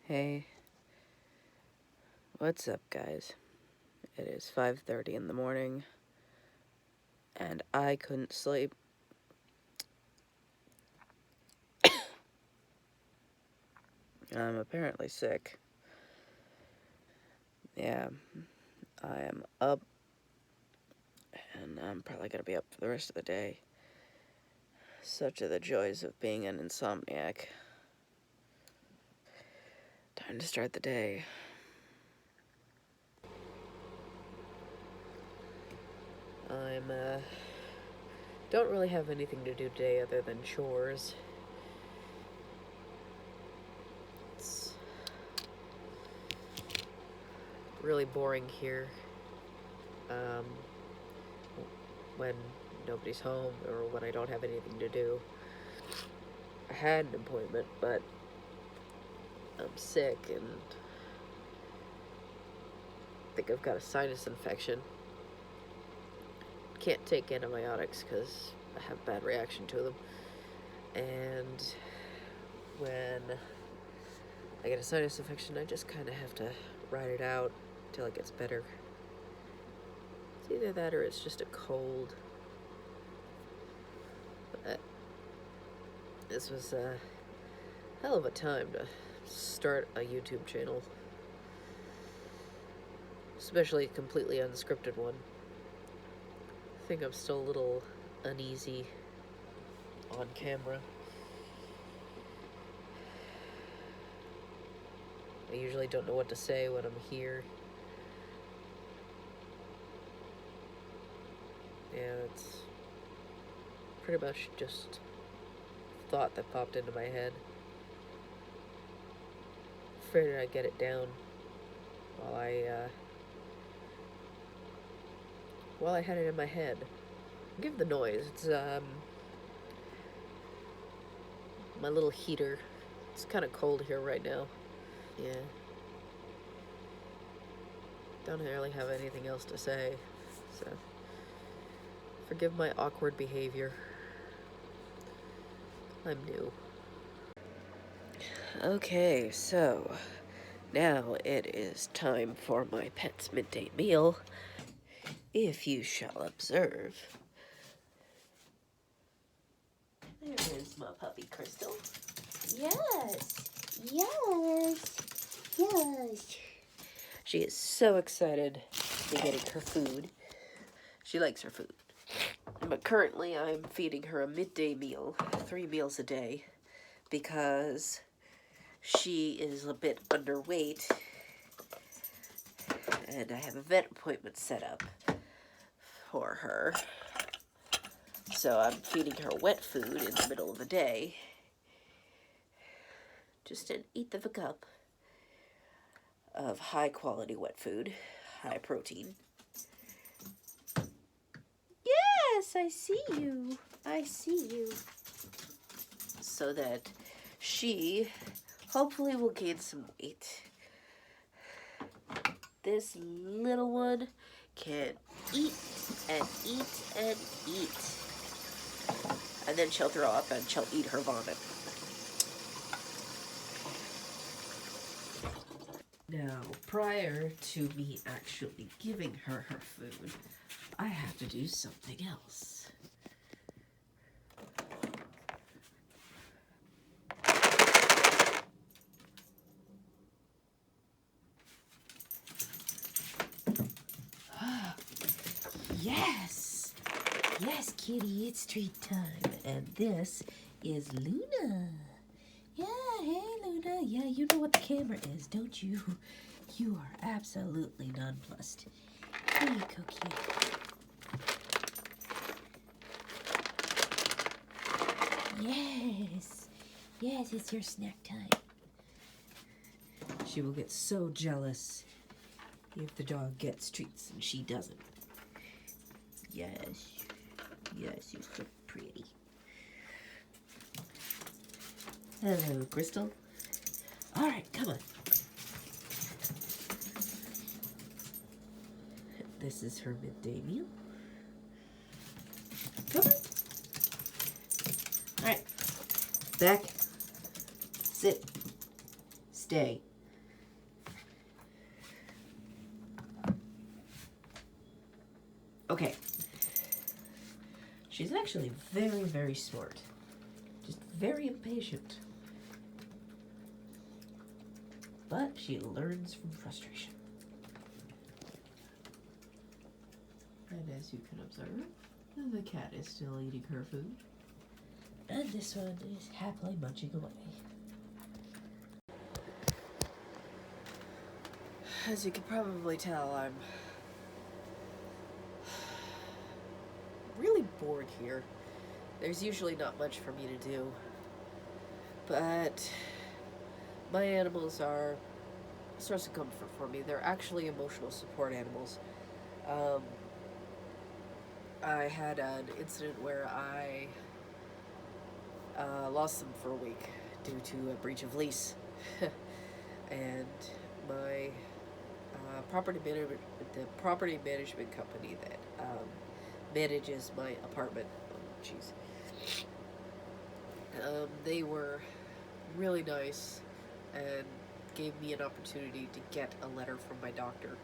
Hey, what's up, guys? It is 5:30 in the morning, and I couldn't sleep. I'm apparently sick. Yeah, I am up, and I'm probably gonna be up for the rest of the day. Such are the joys of being an insomniac. Time to start the day. Don't really have anything to do today other than chores. It's really boring here. When nobody's home or when I don't have anything to do. I had an appointment, but I'm sick and I think I've got a sinus infection. Can't take antibiotics because I have a bad reaction to them. And when I get a sinus infection, I just kind of have to ride it out until it gets better. It's either that or it's just a cold. But this was a hell of a time to start a YouTube channel. Especially a completely unscripted one. I think I'm still a little uneasy on camera. I usually don't know what to say when I'm here. Yeah, it's pretty much just a thought that popped into my head. Afraid I'd get it down while I had it in my head. Give the noise. It's my little heater. It's kind of cold here right now. Yeah. Don't really have anything else to say, so forgive my awkward behavior. I'm new. Okay, so now it is time for my pet's midday meal. If you shall observe. There is my puppy, Crystal. Yes. Yes. Yes. She is so excited to be getting her food. She likes her food. But currently I'm feeding her a midday meal, 3 meals a day, because she is a bit underweight and I have a vet appointment set up for her. So I'm feeding her wet food in the middle of the day. Just an eighth of a cup of high quality wet food, high protein. Yes, I see you. I see you. So that she hopefully will gain some weight. This little one can eat and eat and eat. And then she'll throw up and she'll eat her vomit. Now, prior to me actually giving her her food, I have to do something else. Yes! Yes, kitty, it's treat time. And this is Luna. Yeah, hey, Luna. Yeah, you know what the camera is, don't you? You are absolutely nonplussed. Here you go, kitty. Yes. Yes, it's your snack time. She will get so jealous if the dog gets treats and she doesn't. Yes. Yes, you're so pretty. Hello, Crystal. All right, come on. This is her midday meal. Come on. All right. Back. Sit. Stay. Okay. She's actually very, very smart. Just very impatient. But she learns from frustration. And as you can observe, the cat is still eating her food. And this one is happily munching away. As you can probably tell, I'm really bored here. There's usually not much for me to do. But my animals are a source of comfort for me. They're actually emotional support animals. I had an incident where I lost them for a week due to a breach of lease. And my the property management company that manages my apartment, they were really nice and gave me an opportunity to get a letter from my doctor,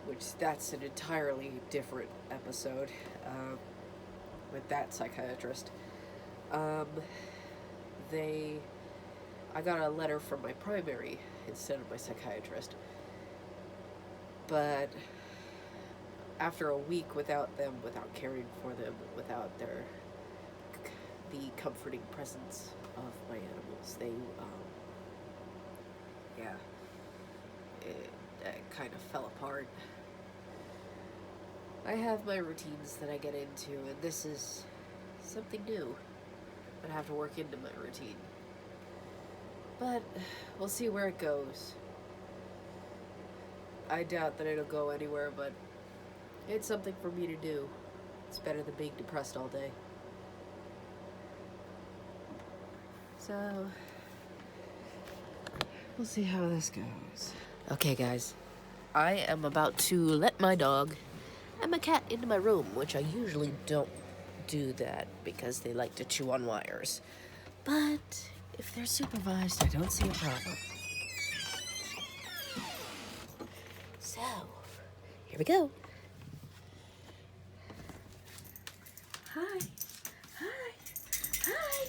which that's an entirely different episode with that psychiatrist. I got a letter from my primary instead of my psychiatrist, but after a week without them, without caring for them, without the comforting presence of my animals, it kind of fell apart. I have my routines that I get into, and this is something new that I have to work into my routine. But we'll see where it goes. I doubt that it'll go anywhere, but it's something for me to do. It's better than being depressed all day. So, we'll see how this goes. Okay, guys. I am about to let my dog and my cat into my room, which I usually don't do that because they like to chew on wires. But if they're supervised, I don't see a problem. So, here we go. Hi. Hi. Hi.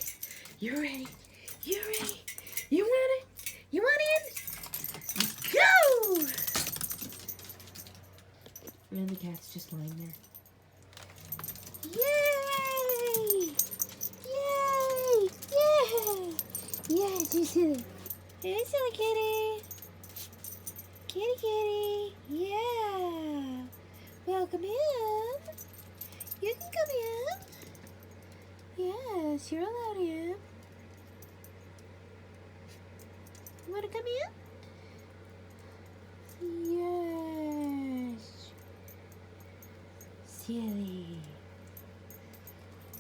You ready? You ready? You want it? You want in? Go! And the cat's just lying there. Yay! Yay! Yay! Yes, you silly. Hey, silly kitty. Kitty, kitty. Yeah. Welcome in. You can come in. Yes, you're allowed in. You want to come in? Yes. Silly.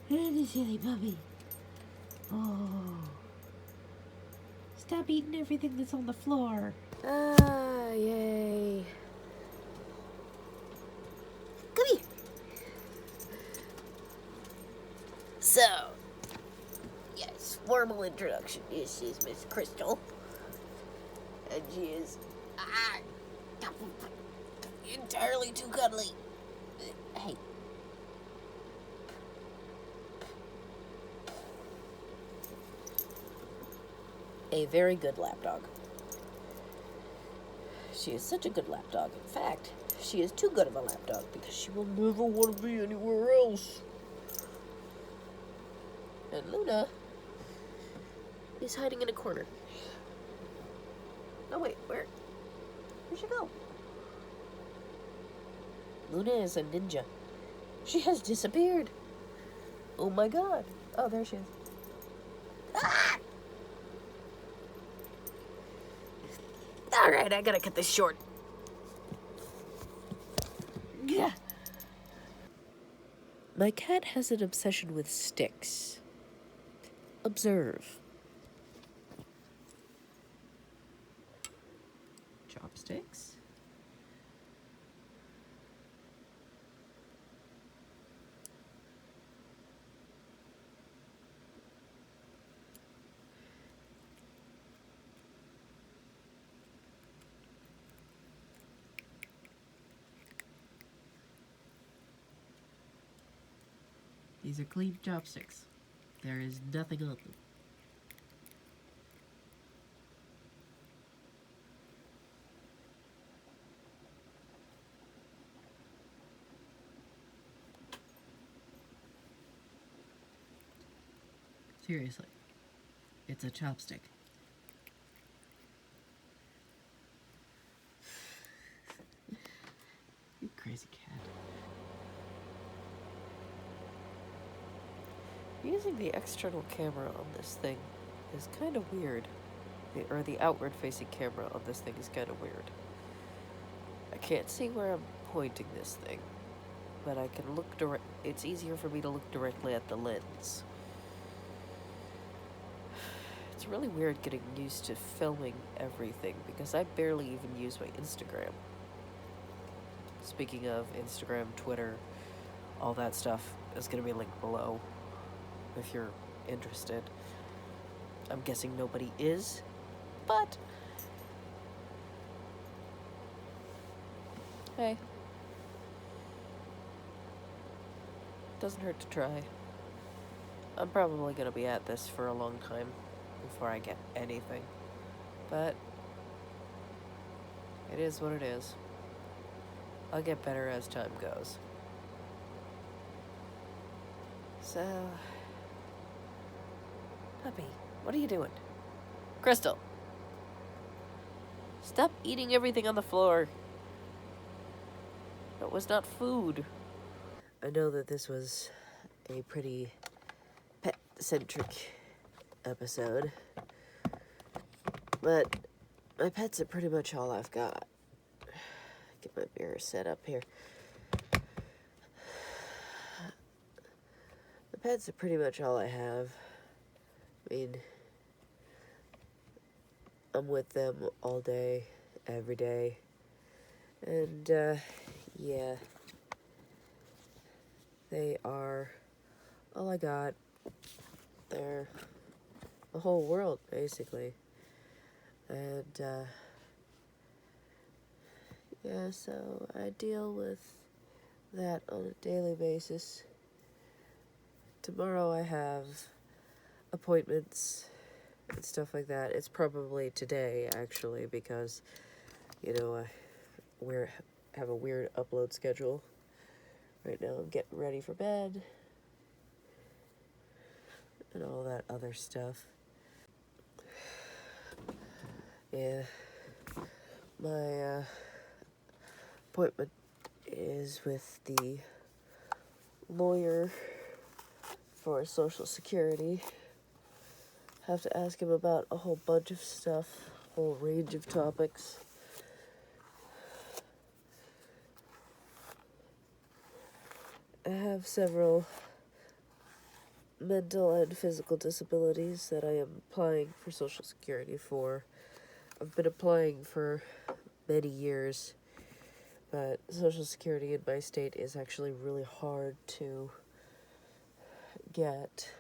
And a silly puppy. Oh. Stop eating everything that's on the floor. Ah, yay. Come here. So, yes, formal introduction. This is Miss Crystal. And she is entirely too cuddly. Hey. A very good lapdog. She is such a good lapdog. In fact, she is too good of a lapdog because she will never want to be anywhere else. And Luna is hiding in a corner. Oh wait, where'd she go? Luna is a ninja. She has disappeared. Oh my god. Oh, there she is. Ah! Alright, I gotta cut this short. Yeah. My cat has an obsession with sticks. Observe. Chopsticks. These are clean chopsticks. There is nothing on them. Seriously, it's a chopstick. You crazy cat. Using the external camera on this thing is kind of weird. The outward facing camera on this thing is kind of weird. I can't see where I'm pointing this thing, but I can look direct. It's easier for me to look directly at the lens. It's really weird getting used to filming everything because I barely even use my Instagram. Speaking of Instagram, Twitter, all that stuff is going to be linked below if you're interested. I'm guessing nobody is, but hey, doesn't hurt to try. I'm probably going to be at this for a long time before I get anything, but it is what it is. I'll get better as time goes. So, puppy, what are you doing? Crystal, stop eating everything on the floor. It was not food. I know that this was a pretty pet-centric episode, but my pets are pretty much all I've got. Get my mirror set up here. The pets are pretty much all I have. I mean, I'm with them all day, every day. And, yeah. They are all I got. They're the whole world, basically. And, yeah, so I deal with that on a daily basis. Tomorrow I have appointments and stuff like that. It's probably today, actually, because, you know, I have a weird upload schedule. Right now I'm getting ready for bed and all that other stuff. Yeah, my appointment is with the lawyer for Social Security. Have to ask him about a whole bunch of stuff, a whole range of topics. I have several mental and physical disabilities that I am applying for Social Security for. I've been applying for many years, but Social Security in my state is actually really hard to get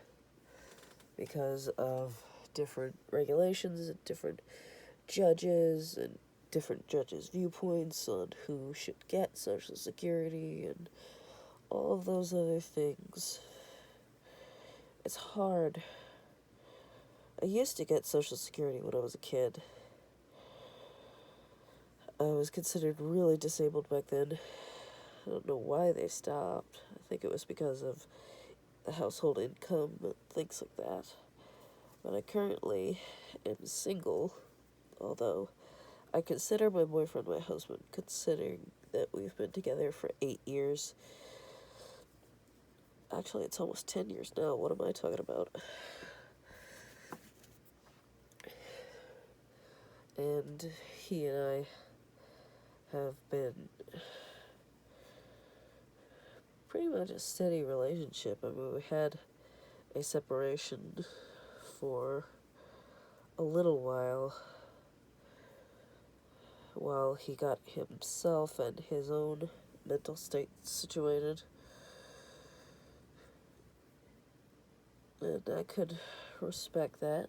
because of different regulations and different judges and different judges' viewpoints on who should get Social Security and all of those other things. It's hard. I used to get Social Security when I was a kid. I was considered really disabled back then. I don't know why they stopped. I think it was because of the household income and things like that. But I currently am single, although I consider my boyfriend my husband, considering that we've been together for 8 years. Actually, it's almost 10 years now. What am I talking about? And he and I have been pretty much a steady relationship. I mean, we had a separation for a little while he got himself and his own mental state situated. And I could respect that.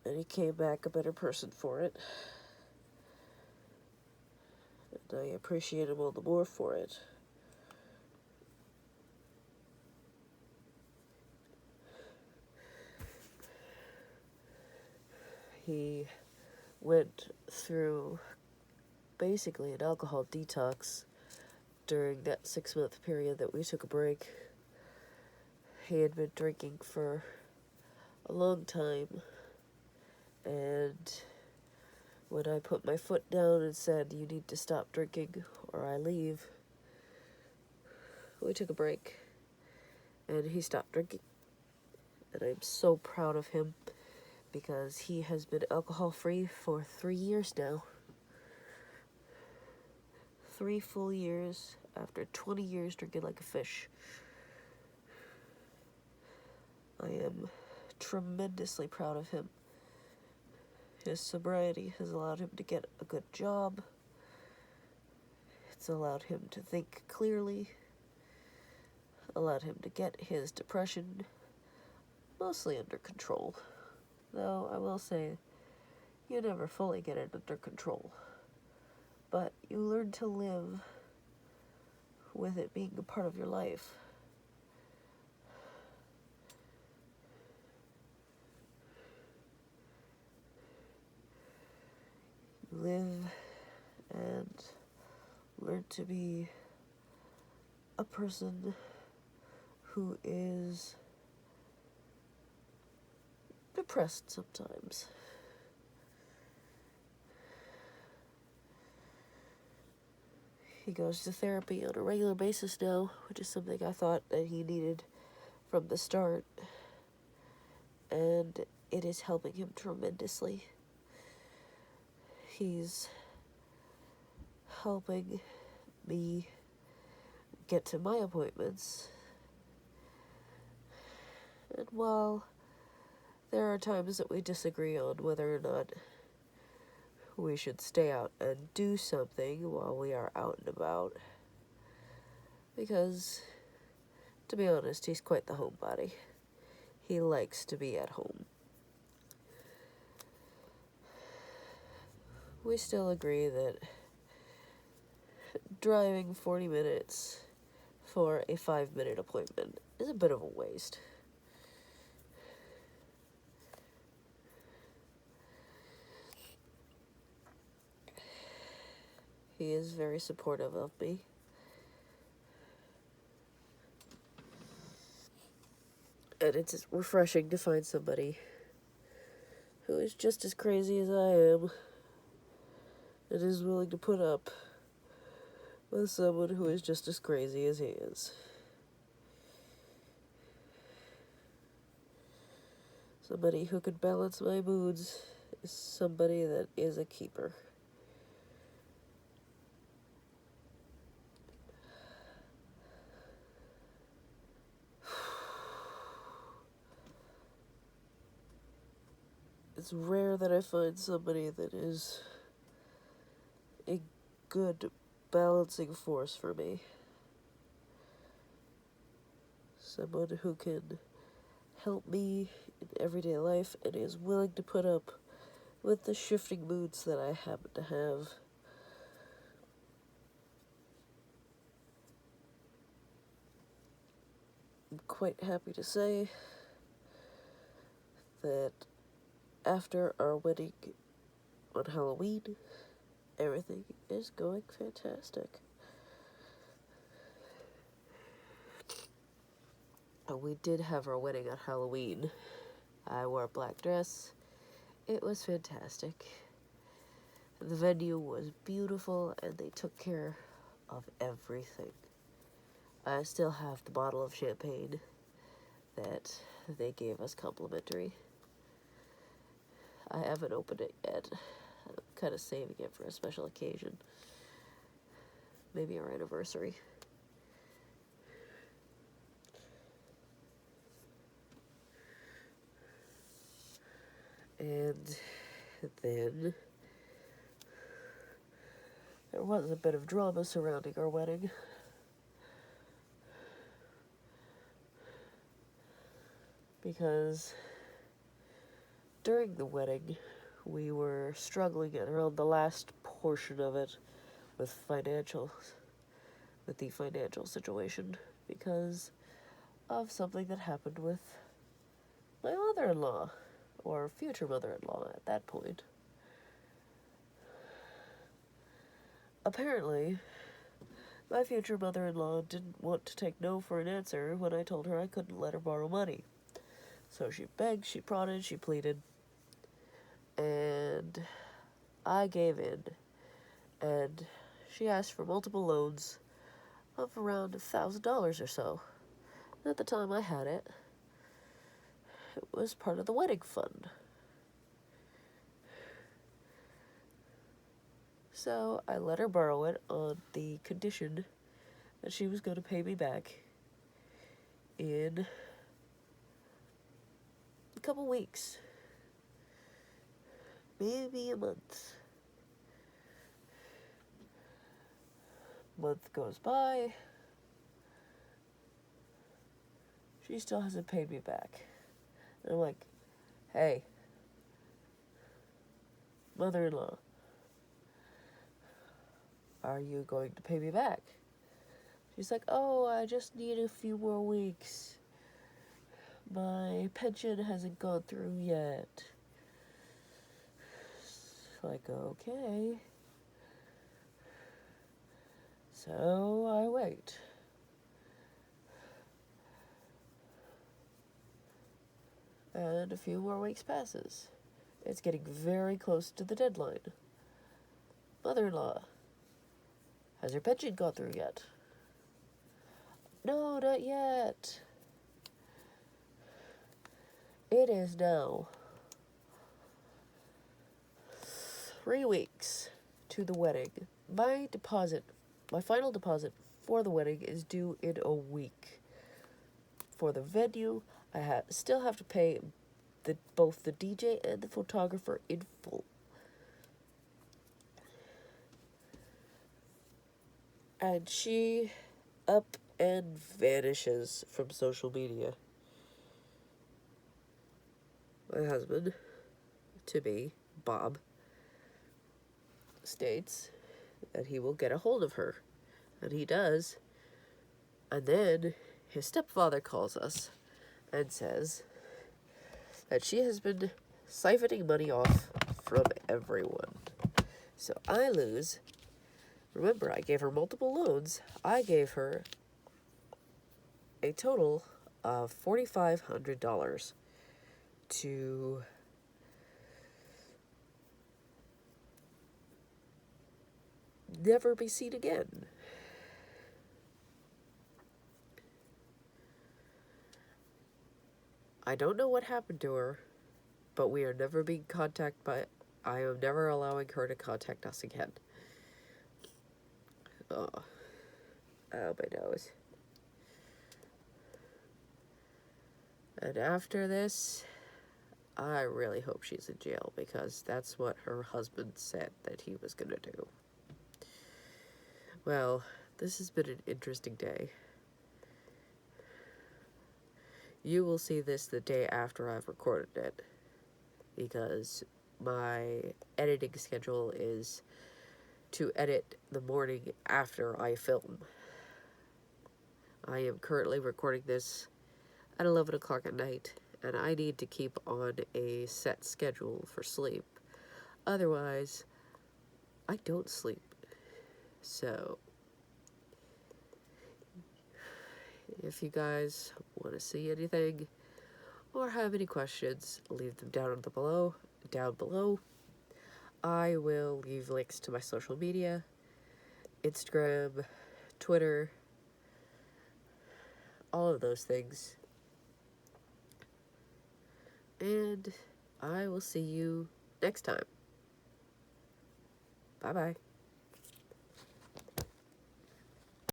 And he came back a better person for it. And I appreciate him all the more for it. he went through basically an alcohol detox during that 6-month period that we took a break. He had been drinking for a long time, and when I put my foot down and said, "You need to stop drinking or I leave," we took a break, and he stopped drinking. And I'm so proud of him, because he has been alcohol-free for 3 years now. 3 full years after 20 years drinking like a fish. I am tremendously proud of him. His sobriety has allowed him to get a good job. It's allowed him to think clearly. Allowed him to get his depression mostly under control. Though I will say, you never fully get it under control. But you learn to live with it being a part of your life. You live and learn to be a person who is depressed sometimes. He goes to therapy on a regular basis now, which is something I thought that he needed from the start. And it is helping him tremendously. He's helping me get to my appointments. And while there are times that we disagree on whether or not we should stay out and do something while we are out and about, because, to be honest, he's quite the homebody. He likes to be at home. We still agree that driving 40 minutes for a 5-minute appointment is a bit of a waste. He is very supportive of me. And it's refreshing to find somebody who is just as crazy as I am and is willing to put up with someone who is just as crazy as he is. Somebody who can balance my moods is somebody that is a keeper. It's rare that I find somebody that is a good balancing force for me. Someone who can help me in everyday life and is willing to put up with the shifting moods that I happen to have. I'm quite happy to say that after our wedding on Halloween, everything is going fantastic. We did have our wedding on Halloween. I wore a black dress. It was fantastic. The venue was beautiful, and they took care of everything. I still have the bottle of champagne that they gave us complimentary. I haven't opened it yet. I'm kind of saving it for a special occasion. Maybe our anniversary. And then there was a bit of drama surrounding our wedding. Because during the wedding, we were struggling around the last portion of it with the financial situation, because of something that happened with my mother-in-law, or future mother-in-law at that point. Apparently, my future mother-in-law didn't want to take no for an answer when I told her I couldn't let her borrow money. So she begged, she prodded, she pleaded, and I gave in. And she asked for multiple loans of around $1,000 or so. And at the time I had it, it was part of the wedding fund. So I let her borrow it on the condition that she was going to pay me back in a couple weeks, maybe a month. Month goes by, she still hasn't paid me back. And I'm like, hey, mother-in-law, are you going to pay me back? She's like, oh, I just need a few more weeks. My pension hasn't gone through yet. It's like, okay. So I wait. And a few more weeks passes. It's getting very close to the deadline. Mother-in-law, has your pension gone through yet? No, not yet. It is now 3 weeks to the wedding. My final deposit for the wedding is due in a week. For the venue, I still have to pay both the DJ and the photographer in full. And she up and vanishes from social media. My husband, to be, Bob, states that he will get a hold of her. And he does. And then his stepfather calls us and says that she has been siphoning money off from everyone. So I lose. Remember, I gave her multiple loans. I gave her a total of $4,500 to never be seen again. I don't know what happened to her, but we are never being contacted by... I am never allowing her to contact us again. Oh, my nose. And after this, I really hope she's in jail, because that's what her husband said that he was gonna do. Well, this has been an interesting day. You will see this the day after I've recorded it, because my editing schedule is to edit the morning after I film. I am currently recording this at 11 o'clock at night, and I need to keep on a set schedule for sleep. Otherwise, I don't sleep. So, if you guys want to see anything or have any questions, leave them down below. I will leave links to my social media, Instagram, Twitter, all of those things. And I will see you next time. Bye-bye.